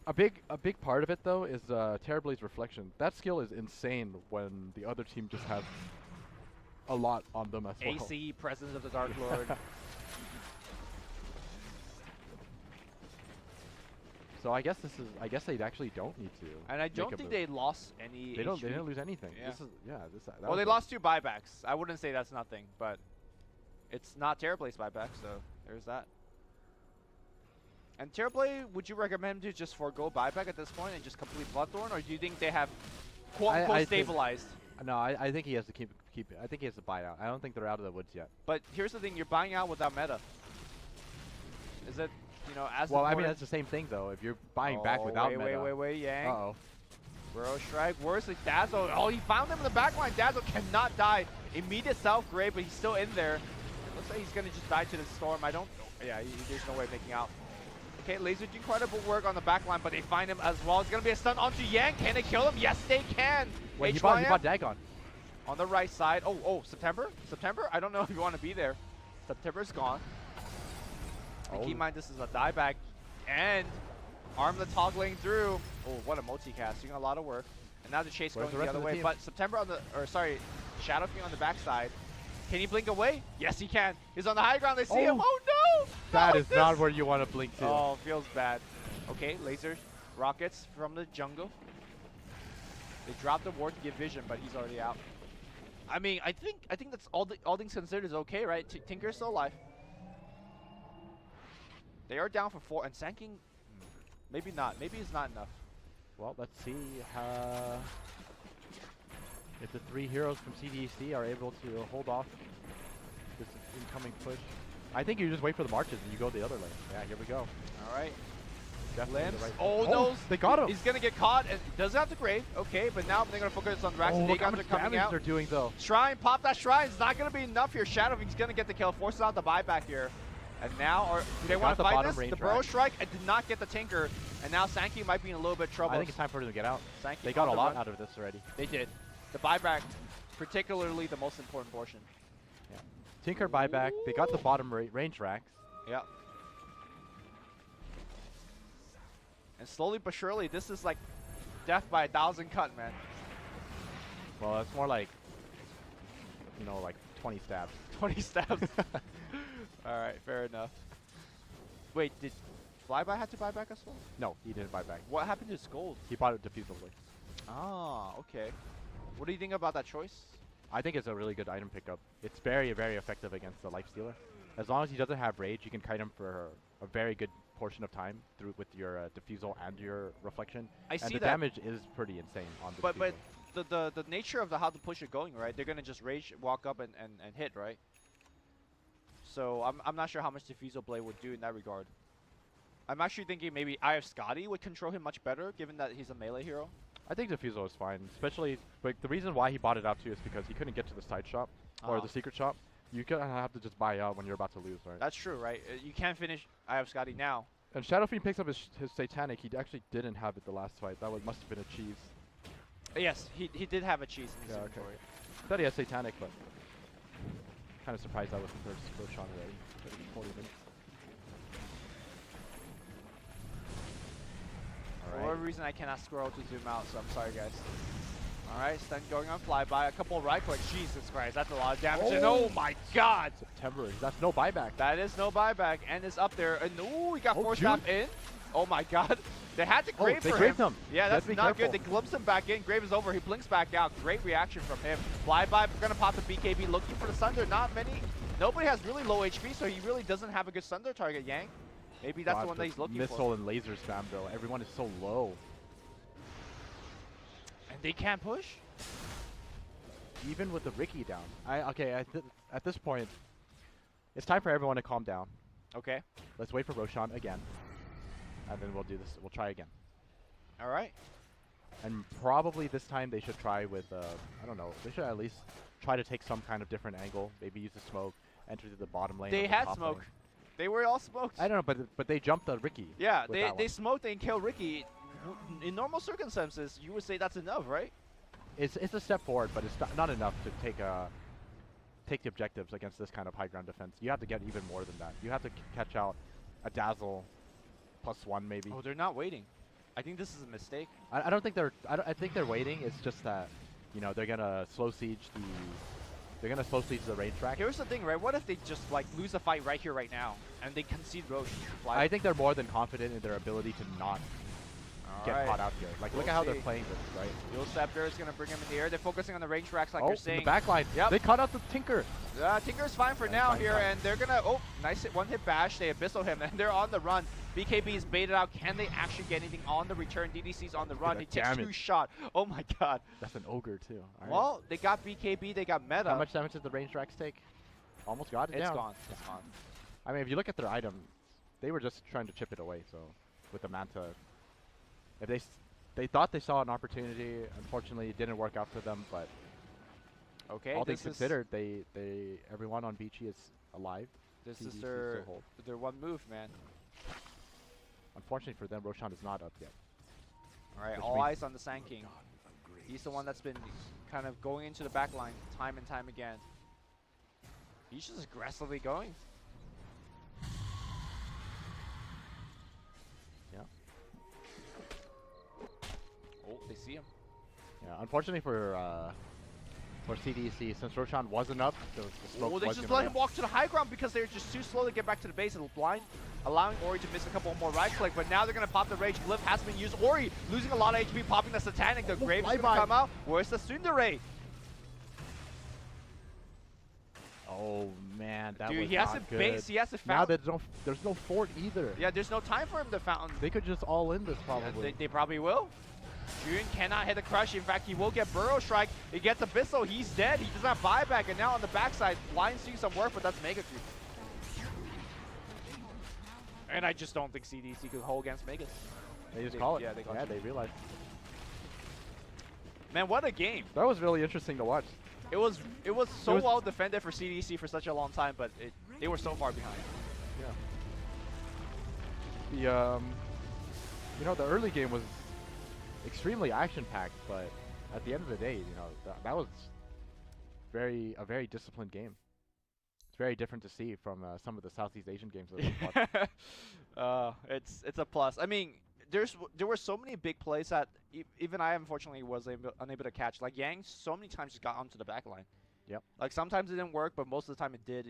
A big part of it though is Terrablade's reflection. That skill is insane when the other team just has a lot on them as well. ACE, Presence of the Dark Lord. So I guess they actually don't need to. And I make don't a think move. they lost any They HP. didn't lose anything. Yeah. That Well, was they a- lost 2 buybacks. I wouldn't say that's nothing, but it's not Terrablade's buyback, so there's that. And Terrorblade, would you recommend to just forego buyback at this point and just complete Bloodthorn, or do you think they have quote-unquote I think- stabilized? No, I think he has to keep. I think he has to buy out. I don't think they're out of the woods yet. But here's the thing: you're buying out without meta. Is it, as Well, I mean important? that's the same thing though. If you're buying back Oh, without wait, meta. wait, Yang. Uh-oh. Burrow Strike, worse like Dazzle. Oh, he found him in the back line. Dazzle cannot die. Immediate self-grave, but he's still in there. Looks like he's going to just die to the Storm. I don't... Yeah, there's no way of making out. Okay, Laser do incredible work on the back line, but they find him as well. It's going to be a stun onto Yang. Can they kill him? Yes, they can. Wait, he bought HYM Dagon. on the right side. Oh, September? September? I don't know if you want to be there. September's gone. And keep in mind, this is a dieback. And Arm the toggling through. Oh, what a multicast. Doing a lot of work. And now the chase Where's going the the rest other of the way. team? But September on the... Or, sorry, Shadow King on the backside. Can he blink away? Yes, he can. He's on the high ground. They see him. Oh, no! That is not where you want to blink to. Oh, feels bad. Okay, lasers, rockets from the jungle. They dropped the ward to give vision, but he's already out. I mean, I think that's all things considered is okay, right? Tinker's still alive. They are down for 4, and Sanking, maybe not. Maybe it's not enough. Well, let's see if the 3 heroes from CDEC are able to hold off this incoming push. I think you just wait for the marches and you go the other lane. Yeah, here we go. All right. Definitely Lamps. the right Oh, oh, no. they got him. He's going to get caught, and doesn't have the grave. Okay, but now they're going to focus on Rax, and Oh, look how Dagon are much coming damage out. they're doing though. Shrine, pop that Shrine. It's not going to be enough here. Shadow, he's going to get the kill. Forces out the buyback here. And now, do they want to got the fight bottom this? range The Burrow rack. Strike and did not get the Tinker. And now Sankey might be in a little bit of trouble. I think it's time for them to get out. Sankey They got on a the lot run. out of this already. They did. The buyback, particularly the most important portion. Yeah. Tinker buyback. They got the bottom range racks. Yeah. And slowly but surely, this is like death by 1,000 cut, man. Well, it's more like, you know, like 20 stabs. 20 stabs. All right, fair enough. Wait, did Flyby have to buy back as well? No, he didn't buy back. What happened to his gold? He bought it defusively. Ah, okay. What do you think about that choice? I think it's a really good item pickup. It's very, very effective against the Lifestealer. As long as he doesn't have rage, you can kite him for a very good portion of time through with your defusal and your reflection. I and see the that. damage is pretty insane on the But defusal. the nature of how to push it going, right? They're gonna just rage, walk up and hit, right? So I'm not sure how much Diffusal Blade would do in that regard. I'm actually thinking maybe Eye of Scotty would control him much better, given that he's a melee hero. I think defusal is fine, especially like the reason why he bought it out too is because he couldn't get to the side shop or the secret shop. You kind of have to just buy out when you're about to lose, right? That's true, right? You can't finish Eye of Scotty now. And Shadow Fiend picks up his Satanic. He actually didn't have it the last fight. That must have been a cheese. Yes, he did have a cheese in his Yeah, inventory. I thought he had Satanic, but kind of surprised that was the first shot already. 40 minutes. For whatever reason, I cannot scroll to zoom out, so I'm sorry, guys. All right, stun going on flyby. A couple right clicks. Jesus Christ, that's a lot of damage. And oh my God! September. That's no buyback. That is no buyback, and it's up there. And ooh, we got Oh, 4-stop June. in. Oh my God. They had to grave they for graved him. him. Yeah, that's Be not good. careful. They glimpse him back in. Grave is over. He blinks back out. Great reaction from him. Flyby, we're going to pop the BKB. Looking for the Sunder. Not many. Nobody has really low HP, so he really doesn't have a good Sunder target, Yang. Maybe that's God, the one that he's looking missile for. and laser spam, though. Everyone is so low. And they can't push? Even with the Ricky down. At this point, it's time for everyone to calm down. Okay. Let's wait for Roshan again. And then we'll do this. We'll try again. All right. And probably this time they should try with, I don't know, they should at least try to take some kind of different angle. Maybe use the smoke, enter to the bottom lane. They or the had top smoke. lane. They were all smoked. I don't know, but they jumped the Ricky. Yeah, with that they one. smoked and killed Ricky. In normal circumstances, you would say that's enough, right? It's a step forward, but it's not enough to take the objectives against this kind of high ground defense. You have to get even more than that. You have to catch out a Dazzle +1 maybe. Oh, they're not waiting. I think this is a mistake. I don't think they're. I think they're waiting. It's just that, you know, they're gonna slow siege the. They're gonna slow siege the range track. Here's the thing, right? What if they just like lose a fight right here, right now, and they concede Roche? I think they're more than confident in their ability to not get caught out here. Like, look at how they're playing this, right? Dual Scepter is gonna bring him in the air. They're focusing on the range racks, like Oh, you're in saying. the back line. Yep. They caught out the Tinker. Tinker's fine for Fine, now fine, here, fine. and they're gonna. Oh, nice hit, one hit bash. They abyssal him, and they're on the run. BKB is baited out. Can they actually get anything on the return? DDC's on the run. He that takes 2 damage. shots. Oh my God. That's an ogre too. All right. Well, they got BKB. They got meta. How much damage did the range racks take? Almost got it It's down. gone. It's gone. I mean, if you look at their item, they were just trying to chip it away. So, with the Manta, if they thought they saw an opportunity, unfortunately, it didn't work out for them. But Okay. all this things considered, everyone on Vici is alive. This CDEC is still hold. their one move, man. Unfortunately for them, Roshan is not up yet. All right, Which all means- eyes on the Sand King. He's the one that's been kind of going into the back line time and time again. He's just aggressively going. Yeah. Oh, they see him. Yeah. Unfortunately for for CDEC. Since Roshan wasn't up, the smoke Well, they was just gonna let him walk to the high ground because they're just too slow to get back to the base and blind, allowing Ori to miss a couple more right click. But now they're gonna pop the Rage. Glyph has been used. Ori losing a lot of HP, popping the Satanic. The Grave is gonna come out. Where's the Tsundere? Oh man, that Dude, was he has not to good. base. He has to Now fountain. there's no fort either. Yeah, there's no time for him to fountain. They could just all in this Yeah, probably. they probably will. June cannot hit the crush. In fact, he will get Burrow Strike. He gets Abyssal. He's dead. He does not buyback. And now on the backside, Lion's doing some work, but that's Mega Creep. And I just don't think CDC could hold against Megas. They just call it. Yeah, they call yeah, it. they realized. Man, what a game. That was really interesting to watch. It was so It was- well defended for CDC for such a long time, but they were so far behind. The the early game was extremely action-packed, but at the end of the day, that was a very disciplined game. It's very different to see from some of the Southeast Asian games that we've watched. It's a plus. I mean, there were so many big plays that even I unfortunately was unable to catch. Like Yang, so many times just got onto the back line. Yep. Like sometimes it didn't work, but most of the time it did.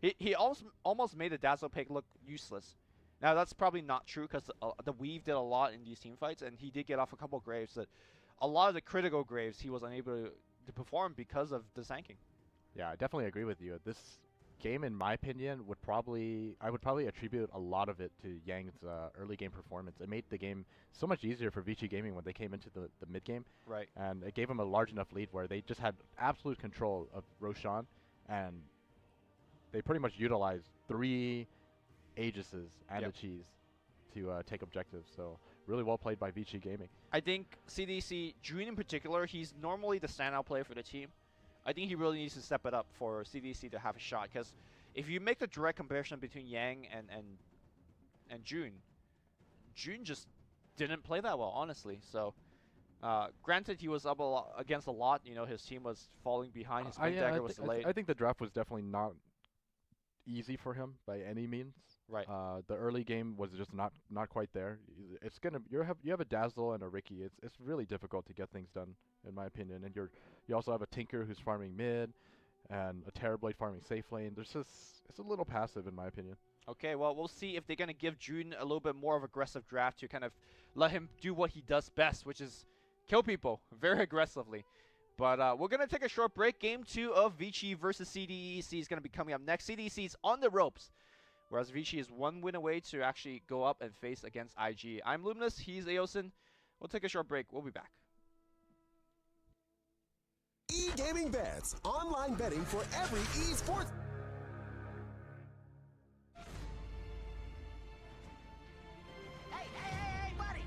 He almost made the Dazzle pick look useless. Now that's probably not true because the Weave did a lot in these team fights, and he did get off a couple of Graves. That a lot of the critical Graves he was unable to perform because of the sanking. Yeah, I definitely agree with you. This game, in my opinion, I would probably attribute a lot of it to Yang's early game performance. It made the game so much easier for Vici Gaming when they came into the mid game. Right. And it gave them a large enough lead where they just had absolute control of Roshan, and they pretty much utilized 3 Aegises and a Cheese to take objectives. So really well played by Vici Gaming. I think CDC, June in particular, he's normally the standout player for the team. I think he really needs to step it up for CDC to have a shot, because if you make the direct comparison between Yang and June just didn't play that well, honestly. So, granted, he was up against a lot. His team was falling behind. His Wind Dagger was delayed. I think the draft was definitely not easy for him by any means. Right. The early game was just not quite there. It's you have a Dazzle and a Ricky. It's really difficult to get things done, in my opinion. And you also have a Tinker who's farming mid, and a Terrorblade farming safe lane. It's a little passive, in my opinion. Okay, well, we'll see if they're going to give June a little bit more of aggressive draft to kind of let him do what he does best, which is kill people very aggressively. But we're going to take a short break. Game 2 of Vici versus CDEC is going to be coming up next. CDEC is on the ropes, whereas Vici is 1 win away to actually go up and face against IG. I'm Luminous. He's Aosin. We'll take a short break. We'll be back. E-gaming bets, online betting for every esports. Hey, buddy!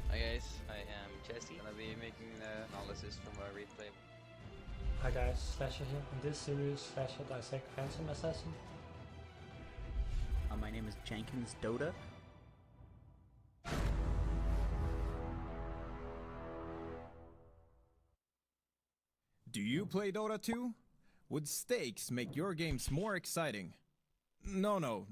Hi guys, I am Jesse. Gonna be making the analysis from a replay. Hi guys, Slasher here. In this series, Slasher dissect Phantom Assassin. My name is Jenkins Dota. Do you play Dota 2? Would stakes make your games more exciting? No.